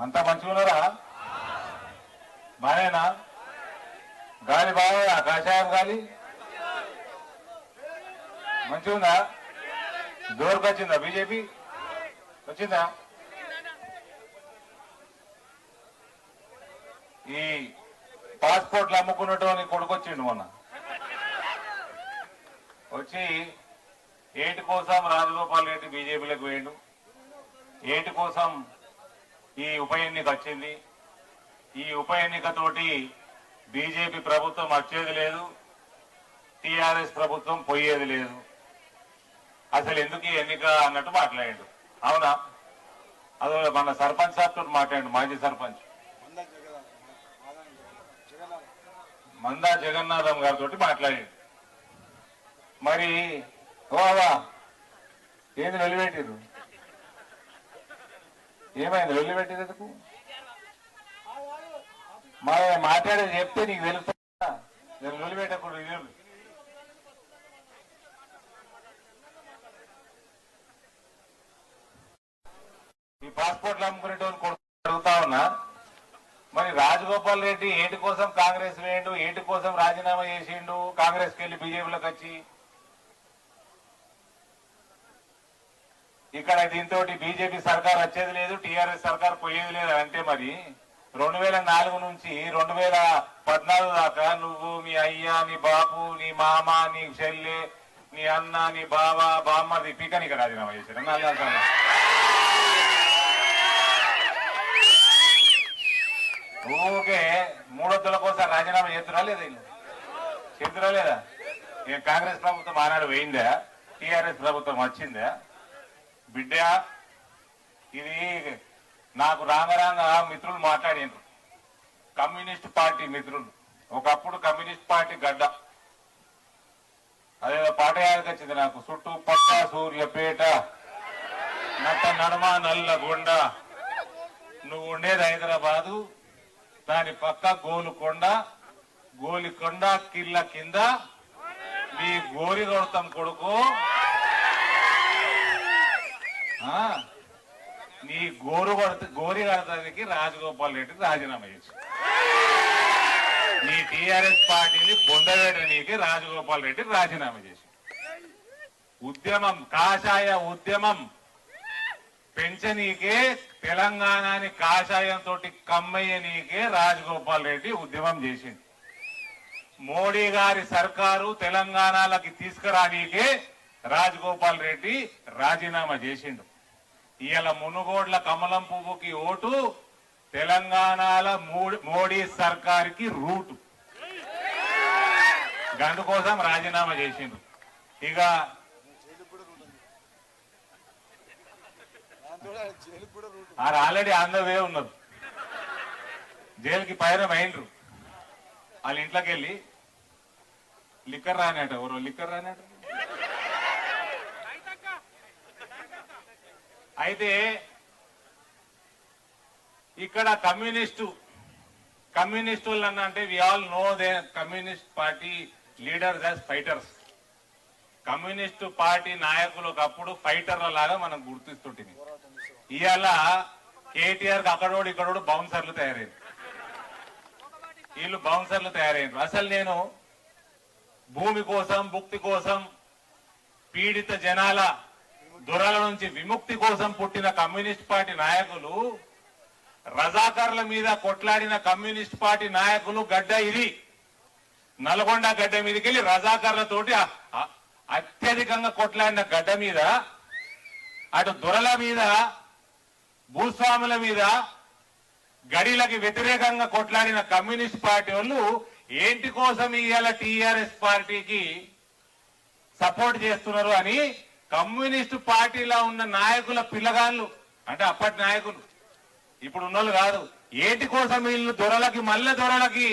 అంతా మంచిగా ఉన్నారా? బానేనా? గాలి బాగా కాషాయం గాలి మంచిగా ఉందా? జోరుకు వచ్చిందా? బీజేపీ వచ్చిందా? ఈ పాస్పోర్ట్లు అమ్ముకున్నట్టు కొడుకొచ్చిండు మొన్న వచ్చి ఏటి కోసం రాజగోపాల్ రెడ్డి బీజేపీలోకి పోయిండు, ఏటి కోసం ఈ ఉప ఎన్నిక వచ్చింది, ఈ ఉప ఎన్నికతోటి బీజేపీ ప్రభుత్వం వచ్చేది లేదు, టీఆర్ఎస్ ప్రభుత్వం పోయేది లేదు, అసలు ఎందుకు ఈ ఎన్నిక అన్నట్టు మాట్లాడాడు. అవునా? అదో మన సర్పంచ్ సాబ్ తోటి మాట్లాడు, మాజీ సర్పంచ్ మందా జగన్నాథం గారితో మాట్లాడాడు. మరి ఓవా ఏంది వెళ్లిపెట్టిరు? ఏమైంది వెళ్లిపెట్టిరు? ఎందుకు మరి మాట్లాడేది చెప్తే నీకు తెలుస్తా. నేను వెళ్లిపెట్టకూడదు. ఇది ఈ పాస్పోర్ట్లు అమ్ముకునేటోని అడుగుతా ఉన్నా, మరి రాజగోపాల్ రెడ్డి ఏంటి కోసం కాంగ్రెస్ వేయండు, ఏంటి కోసం రాజీనామా చేసిండు, కాంగ్రెస్కి వెళ్ళి బీజేపీలోకి వచ్చి ఇక్కడ దీంతో బీజేపీ సర్కార్ వచ్చేది లేదు, టీఆర్ఎస్ సర్కార్ పోయేది లేదు అంటే మరి 2004 నుంచి 2014 దాకా నువ్వు, మీ అయ్యా, నీ బాపు, నీ మామ, నీ చెల్లె, నీ అన్న, నీ బావ, బామ్మది పీకనికి రాజీనామా చేశారు. ఊకే మూడొద్దుల కోసం రాజీనామా చేతురా లేదా? చేతురా లేదా? కాంగ్రెస్ ప్రభుత్వం ఆనాడు పోయిందా? టీఆర్ఎస్ ప్రభుత్వం వచ్చిందా? బిడ్డ, ఇది నాకు రాంగరాంగ మిత్రులు మాట్లాడారు, కమ్యూనిస్ట్ పార్టీ మిత్రులు. ఒకప్పుడు కమ్యూనిస్ట్ పార్టీ గడ్డ, అదే పాట యాదకొచ్చింది నాకు. చుట్టూ పక్క సూర్యపేట, నట్ట నడమ నల్లగొండ, నువ్వు ఉండేది హైదరాబాదు, దాని పక్క గోలుకొండ, గోలికొండ కిల్ల కింద మీ గోరి కొడతాం కొడుకు, నీ గోరి కడతానికి రాజగోపాల్ రెడ్డికి రాజీనామా చేసి, నీ టీఆర్ఎస్ పార్టీని బొందవేయడానికి రాజగోపాల్ రెడ్డి రాజీనామా చేసి, ఉద్యమం కాషాయ ఉద్యమం పెంచనీకే, తెలంగాణని కాషాయంతో కమ్మయ్యనీకే రాజగోపాల్ రెడ్డి ఉద్యమం చేసింది. మోడీ గారి సర్కారు తెలంగాణలకి తీసుకురానీకే రాజగోపాల్ రెడ్డి రాజీనామా చేసిండు. ఇవాళ మునుగోడ్ల కమలం పువ్వుకి ఓటు, తెలంగాణల మోడీ సర్కార్కి రూటు, అందుకోసం రాజీనామా చేసిండు. ఇక ఆల్రెడీ ఆంధ్రవే ఉన్నారు, జైలుకి పైన అయినరు. వాళ్ళ ఇంట్లోకి వెళ్ళి లిక్కర్ రానేట, ఎవరో లిక్కర్ రానేట. అయితే ఇక్కడ కమ్యూనిస్టులు అంటే we all know the communist party leaders as fighters. Communist party నాయకులు ఒకప్పుడు ఫైటర్ల లాగా మనం గుర్తిస్తుంటుంది. ఇవాళ కేటీఆర్ అక్కడోడు ఇక్కడోడు బౌన్సర్లు తయారయ్యారు, వీళ్ళు బౌన్సర్లు తయారయ్యారు. అసలు నేను భూమి కోసం, భుక్తి కోసం, పీడిత జనాల దురల నుంచి విముక్తి కోసం పుట్టిన కమ్యూనిస్ట్ పార్టీ నాయకులు, రజాకర్ల మీద కొట్లాడిన కమ్యూనిస్ట్ పార్టీ నాయకులు గడ్డ ఇది. నల్గొండ గడ్డ మీదకి వెళ్ళి రజాకర్లతోటి అత్యధికంగా కొట్లాడిన గడ్డ మీద, అటు దురల మీద, భూస్వాముల మీద, గడిలకి వ్యతిరేకంగా కొట్లాడిన కమ్యూనిస్ట్ పార్టీ వాళ్ళు ఏంటి కోసం ఇవాళ టీఆర్ఎస్ పార్టీకి సపోర్ట్ చేస్తున్నారు అని కమ్యూనిస్టు పార్టీలో ఉన్న నాయకుల పిల్లగాళ్ళు, అంటే అప్పటి నాయకులు, ఇప్పుడు ఉన్నోళ్ళు కాదు, ఏంటి కోసం వీళ్ళు దొరలకి, మళ్ళీ దొరలకి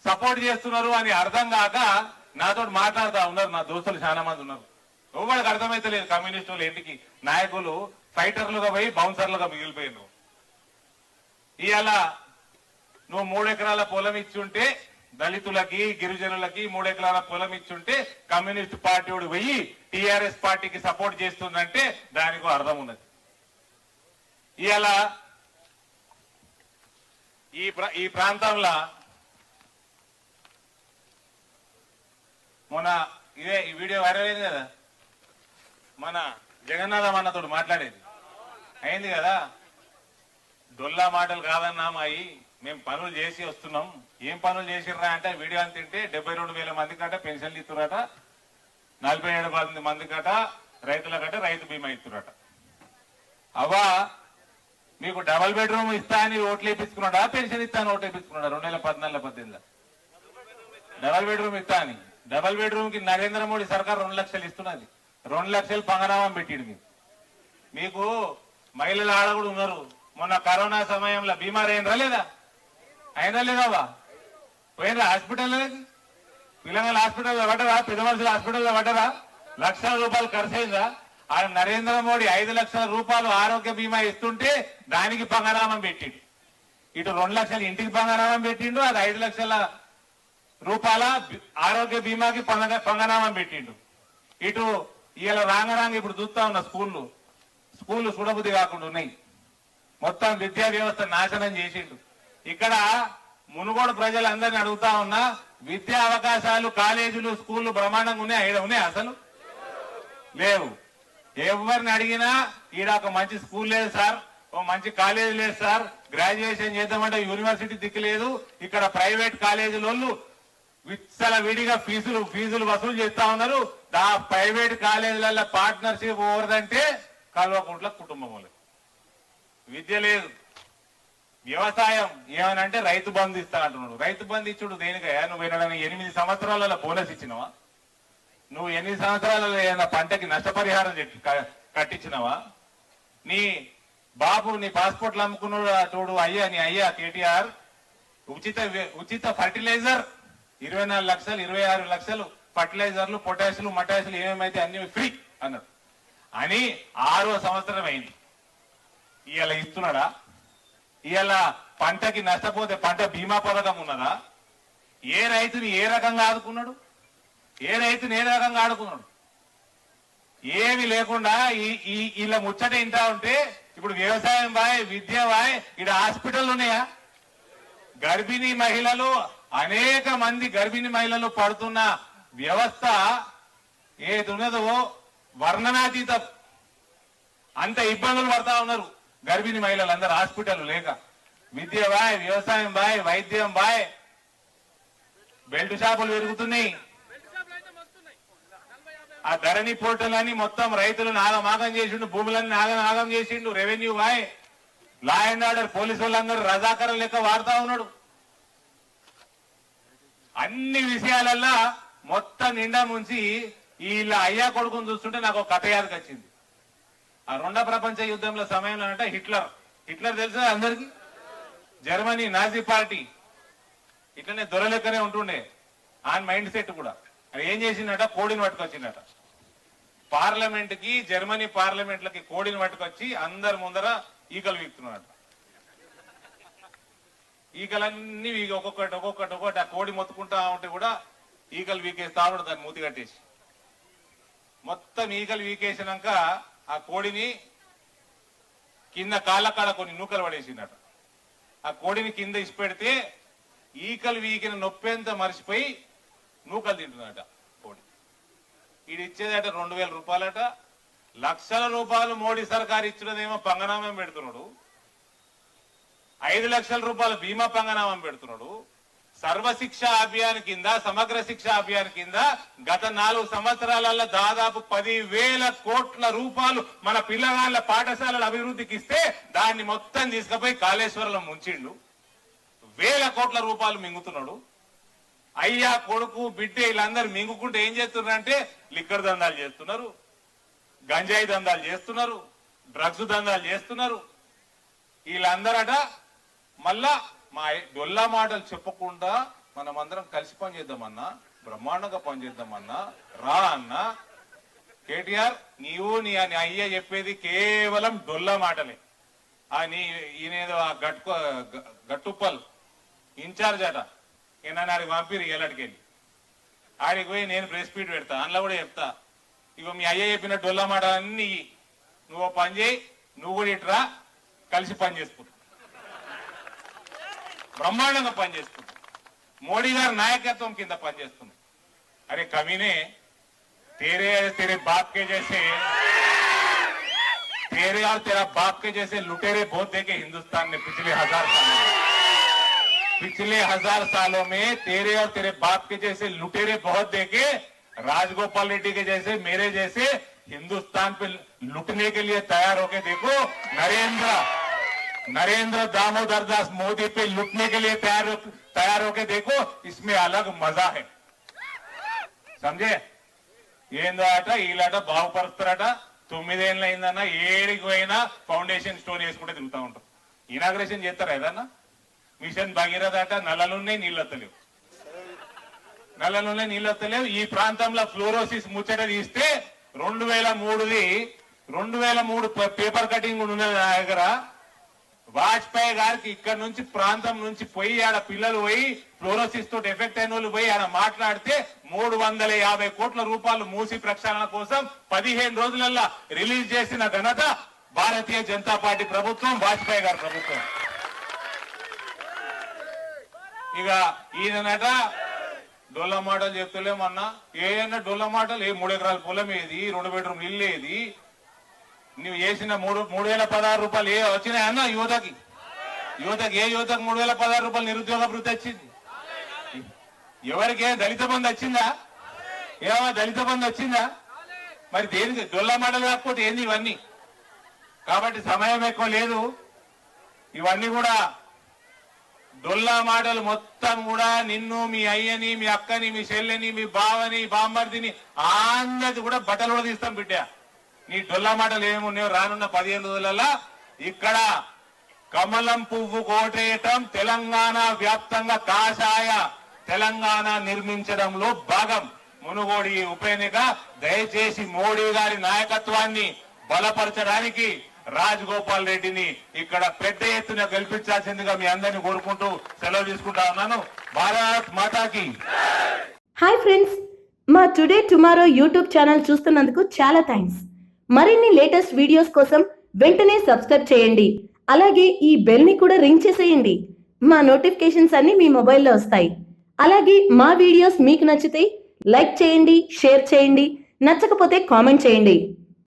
సపోర్ట్ చేస్తున్నారు అని అర్థం కాక నాతో మాట్లాడుతూ ఉన్నారు. నా దోస్తులు చాలా మంది ఉన్నారు. ఎవరికి అర్థమైతే లేదు కమ్యూనిస్టులు ఏంటికి నాయకులు ఫైటర్లుగా పోయి బౌన్సర్లుగా మిగిలిపోయినారు. ఇవాళ నువ్వు 3 ఎకరాల పొలం ఇచ్చుంటే దళితులకి, గిరిజనులకి 3 ఎకరాల పొలం ఇచ్చుంటే కమ్యూనిస్ట్ పార్టీ పోయి టీఆర్ఎస్ పార్టీకి సపోర్ట్ చేస్తుందంటే దానికి అర్థం ఉన్నది. ఇవాళ ఈ ప్రాంతంలో మొన్న ఇదే ఈ వీడియో వైరల్ అయింది కదా, మన జగన్నాథం అన్నతోడు మాట్లాడేది అయింది కదా. డొల్లా మాటలు కాదన్నా మాయి, మేము పనులు చేసి వస్తున్నాం. ఏం పనులు చేసిర్రా అంటే వీడియో అని తింటే 72,000 మందికి అట పెన్షన్లు ఇస్తురట, 47 మందికి అట రైతులకట రైతు బీమా ఇస్తురట. అవా మీకు డబల్ బెడ్రూమ్ ఇస్తా అని ఓట్లు వేయించుకున్నాడా, పెన్షన్ ఇస్తా అని ఓట్లు వేయించుకున్నాడా? 2014-18 డబల్ బెడ్రూమ్ ఇస్తా అని. డబల్ బెడ్రూమ్ కి నరేంద్ర మోడీ సర్కార్ 2 లక్షలు ఇస్తున్నది. 2 లక్షలు పంగనామం పెట్టింది. మీకు మహిళలు ఆడ కూడా ఉన్నారు. మొన్న కరోనా సమయంలో బీమార్ అయినరా లేదా? అయినా లేదా? పోయినరా హాస్పిటల్లోకి? పిల్లల హాస్పిటల్లో పడ్డరా? పెద్ద మనుషుల హాస్పిటల్లో పడ్డరా? లక్షల రూపాయలు ఖర్చు అయిందా? ఆ నరేంద్ర మోడీ 5 లక్షల రూపాయలు ఆరోగ్య బీమా ఇస్తుంటే దానికి పంగనామం పెట్టిండు. ఇటు 2 లక్షలు ఇంటికి పంగనామం పెట్టిండు, అది 5 లక్షల రూపాయల ఆరోగ్య బీమాకి పంగనామం పెట్టిండు. ఇటు ఇలా రాంగరాంగ ఇప్పుడు చూస్తా ఉన్న స్కూళ్ళు చూడబుద్ధి కాకుండా ఉన్నాయి. మొత్తం విద్యా వ్యవస్థ నాశనం చేసిండు. ఇక్కడ మునుగోడు ప్రజలందరినీ అడుగుతా ఉన్నా, విద్యా అవకాశాలు కాలేజీలు స్కూళ్లు బ్రహ్మాండంగా ఉన్నాయి అసలు లేవు. ఎవరిని అడిగినా ఈడ ఒక మంచి స్కూల్ లేదు సార్, ఓ మంచి కాలేజీ లేదు సార్, గ్రాడ్యుయేషన్ చేద్దామంటే యూనివర్సిటీ దిక్కు లేదు. ఇక్కడ ప్రైవేట్ కాలేజీలోళ్ళు విచ్చల విడిగా ఫీజులు వసూలు చేస్తా ఉన్నారు. ప్రైవేట్ కాలేజీలలో పార్ట్నర్షిప్ ఓవరదంటే కల్వకుంట్ల కుటుంబం. విద్య లేదు, వ్యవసాయం ఏమనంటే రైతు బంధు ఇస్తా అంటున్నాడు. రైతు బంధు ఇచ్చుడు దేనికయ్యా? నువ్వు 8 సంవత్సరాలలో బోనస్ ఇచ్చినవా? నువ్వు 8 సంవత్సరాలలో ఏదైనా పంటకి నష్టపరిహారం కట్టించినవా? నీ బాబు నీ పాస్పోర్ట్లు అమ్ముకున్నాడు తోడు అయ్యా, నీ అయ్యా కేటీఆర్ ఉచిత ఫర్టిలైజర్ 24 లక్షలు 26 లక్షలు ఫర్టిలైజర్లు పొటాషియలు మటాషియలు ఏమేమైతే అన్ని ఫ్రీ అన్నాడు అని 6వ సంవత్సరం అయింది. ఇవాళ ఇస్తున్నాడా? ఇవాళ పంటకి నష్టపోతే పంట బీమా పథకం ఉన్నదా? ఏ రైతుని ఏ రకంగా ఆదుకున్నాడు? ఏమి లేకుండా ఇలా ముచ్చట ఇంటా ఉంటే ఇప్పుడు వ్యవసాయం బాయ్, విద్య బాయ్, ఇక్కడ హాస్పిటల్ ఉన్నాయా? గర్భిణీ మహిళలు అనేక మంది గర్భిణీ మహిళలు పడుతున్న వ్యవస్థ ఏది ఉన్నదో వర్ణనాతీతం. అంత ఇబ్బందులు పడతా ఉన్నారు గర్భిణీ మహిళలు అందరు హాస్పిటల్ లేక. విద్య బాయ్, వ్యవసాయం బాయ్, వైద్యం బాయ్, బెల్ట్ షాపులు పెరుగుతున్నాయి. ఆ ధరణి పోర్టల్ అని మొత్తం రైతులను ఆగమాగం చేసిండు, భూములన్నీ ఆగం చేసిండు. రెవెన్యూ బాయ్, లా అండ్ ఆర్డర్ పోలీసు వాళ్ళందరూ రజాకరం లెక్క వాడుతా ఉన్నాడు. అన్ని విషయాలల్లా మొత్తం నిండా ముంచి వీళ్ళ అయ్యా కొడుకుని చూస్తుంటే నాకు ఒక కథ యాదకి వచ్చింది. ఆ 2వ ప్రపంచ యుద్ధంలో సమయంలో అంటే హిట్లర్ తెలుసా అందరికి? జర్మనీ నాజీ పార్టీ ఇట్లనే దొరలెక్కనే ఉంటుండే. ఆయన మైండ్ సెట్ కూడా అది ఏం చేసిందట, కోడిని పట్టుకొచ్చిందట పార్లమెంట్ కి. జర్మనీ పార్లమెంట్లకి కోడిని పట్టుకొచ్చి అందరి ముందర ఈకలు వీక్తున్నాడట. ఈకలన్నీ ఒక్కొక్కటి ఆ కోడి మొత్తుకుంటా ఉంటే కూడా ఈకలు వీకేస్తా ఉంటాడు దాన్ని మూతి కట్టేసి. మొత్తం ఈకలు వీకేసినాక ఆ కోడిని కింద కాళ్ళ కాడ కొన్ని నూకలు పడేసిందట. ఆ కోడిని కింద ఇసిపెడితే ఈకలు వీకిన నొప్పెంత మర్చిపోయి నూకలు తింటున్నట కోడి. ఇది ఇచ్చేదట 2,000 రూపాయలట. లక్షల రూపాయలు మోడీ సర్కార్ ఇచ్చినదేమో పంగనామం పెడుతున్నాడు. 5 లక్షల రూపాయల బీమా పంగనామం పెడుతున్నాడు. సర్వశిక్ష అభియాన్ కింద, సమగ్ర శిక్ష అభియాన్ కింద గత 4 సంవత్సరాలలో దాదాపు 10,000 కోట్ల రూపాయలు మన పిల్లగాళ్ల పాఠశాలల అభివృద్ధికి ఇస్తే దాన్ని మొత్తం తీసుకుపోయి కాళేశ్వరంలో ముంచిండు. 1,000 కోట్ల రూపాయలు మింగుతున్నాడు. అయ్యా కొడుకు బిడ్డ వీళ్ళందరూ మింగుకుంటే ఏం చేస్తున్నారంటే లిక్కర్ దందాలు చేస్తున్నారు, గంజాయి దందాలు చేస్తున్నారు, డ్రగ్స్ దందాలు చేస్తున్నారు. వీళ్ళందరట మళ్ళా మా డొల్లా మాటలు చెప్పకుండా మనమందరం కలిసి పనిచేద్దామన్నా, బ్రహ్మాండంగా పనిచేద్దామన్నా రా అన్నా. కేటీఆర్ నీవు నీ అయ్య చెప్పేది కేవలం డొల్లా మాటలే. ఈయనేదో ఆ గట్టుప్పల్ ఇన్ఛార్జ్ అట, నన్ను ఆడికి పంపిరు ఎల్లడికెళ్ళి. ఆడికి పోయి నేను ప్రెస్ మీట్ పెడతా, అందులో కూడా చెప్తా, ఇగో మీ అయ్య చెప్పిన డొల్లా మాట అన్ని నువ్వు పని చేయి, నువ్వు కూడా ఇట్రా, కలిసి పని చేసుకుంటా. బ్రహ్మాండంగా పనిచేస్తుంది. మోడీ గారి నాయకత్వం కింద పనిచేస్తుంది. అరే కమీనే, तेरे बाप के जैसे तेरे और तेरा बाप के जैसे लुटेरे बहुत देखे हिंदुस्तान ने पिछले 1000 सालों में तेरे और तेरे बाप के जैसे लुटेरे बहुत देखे. राजगोपाल रेड्डी के जैसे, मेरे जैसे हिंदुस्तान पे लुटने के लिए तैयार होके देखो. नरेंद्र दामोदर दास मोदी पे लुटने के लिए तैयार होके देखो. इसमें अलग मजा है. समझे? ఏందో అట వీళ్ళట బాగుపరుస్తారట. 9 ఏళ్ళు అయిందన్న, ఏడికి పోయినా ఫౌండేషన్ స్టోన్ వేసుకుంటే తిరుగుతూ ఉంటారు. ఇనాగ్రేషన్ చేస్తారా ఏదన్నా? మిషన్ భగీరథ అట, నల్లలున్నాయి నీళ్ళు వస్తలేవు. ఈ ప్రాంతంలో ఫ్లోరోసిస్ ముచ్చట తీస్తే 2003 పేపర్ కటింగ్ ఉన్నది నా దగ్గర. వాజ్పేయి గారికి ఇక్కడ నుంచి ప్రాంతం నుంచి పోయి ఆడ పిల్లలు పోయి ఫ్లోరోసిస్ తోటి ఎఫెక్ట్ అయిన వాళ్ళు పోయి ఆడ మాట్లాడితే 350 కోట్ల రూపాయలు మూసి ప్రక్షాళన కోసం 15 రోజులల్లా రిలీజ్ చేసిన ఘనత భారతీయ జనతా పార్టీ ప్రభుత్వం, వాజ్పేయి గారి ప్రభుత్వం. ఇక ఈయనట డొల్ల మాటలు చెప్తలేమన్నా. ఏదన్నా డొల్ల మాటలు, 3 ఎకరాల పొలం ఏది, 2 బెడ్రూమ్ ఇల్లు ఏది, నువ్వు చేసిన 3016 రూపాయలు ఏ వచ్చినాయన్నా యువతకి? ఏ యువతకు 3016 రూపాయలు నిరుద్యోగ భృతి వచ్చింది? ఎవరికి దళిత బంధు వచ్చిందా? దళిత బంధు వచ్చిందా? మరి దేనికి డొల్ల మాటలు కాకపోతే ఏంది ఇవన్నీ? కాబట్టి సమయం ఎక్కువ లేదు. ఇవన్నీ కూడా డొల్లా మాటలు మొత్తం కూడా నిన్ను, మీ అయ్యని, మీ అక్కని, మీ చెల్లెని, మీ బావని, బామ్మర్దిని అందరిది కూడా బట్టలు కూడా తీస్తాం బిడ్డ. నీ డొల్లా మాటలు ఏమున్నాయో రానున్న 15 రోజులలో ఇక్కడ కమలం పువ్వు కోటేయటం, తెలంగాణ వ్యాప్తంగా కాషాయ తెలంగాణ నిర్మించడంలో భాగం. మునుగోడు ఈ ఉప ఎన్నిక దయచేసి మోడీ గారి నాయకత్వాన్ని బలపరచడానికి రాజగోపాల్ రెడ్డిని ఇక్కడ పెద్ద ఎత్తున గెలిపించాల్సిందిగా మీ అందరినీ కోరుకుంటూ సెలవు తీసుకుంటా ఉన్నాను. భారత్ మాతాకి. హాయ్ ఫ్రెండ్స్, మా టుడే టుమారో యూట్యూబ్ ఛానల్ చూస్తున్నందుకు చాలా థ్యాంక్స్. మరిన్ని లేటెస్ట్ వీడియోస్ కోసం వెంటనే సబ్స్క్రైబ్ చేయండి. అలాగే ఈ బెల్ ని కూడా రింగ్ చేసేయండి. మా నోటిఫికేషన్స్ అన్ని మీ మొబైల్లో వస్తాయి. అలాగే మా వీడియోస్ మీకు నచ్చితే లైక్ చేయండి, షేర్ చేయండి, నచ్చకపోతే కామెంట్ చేయండి.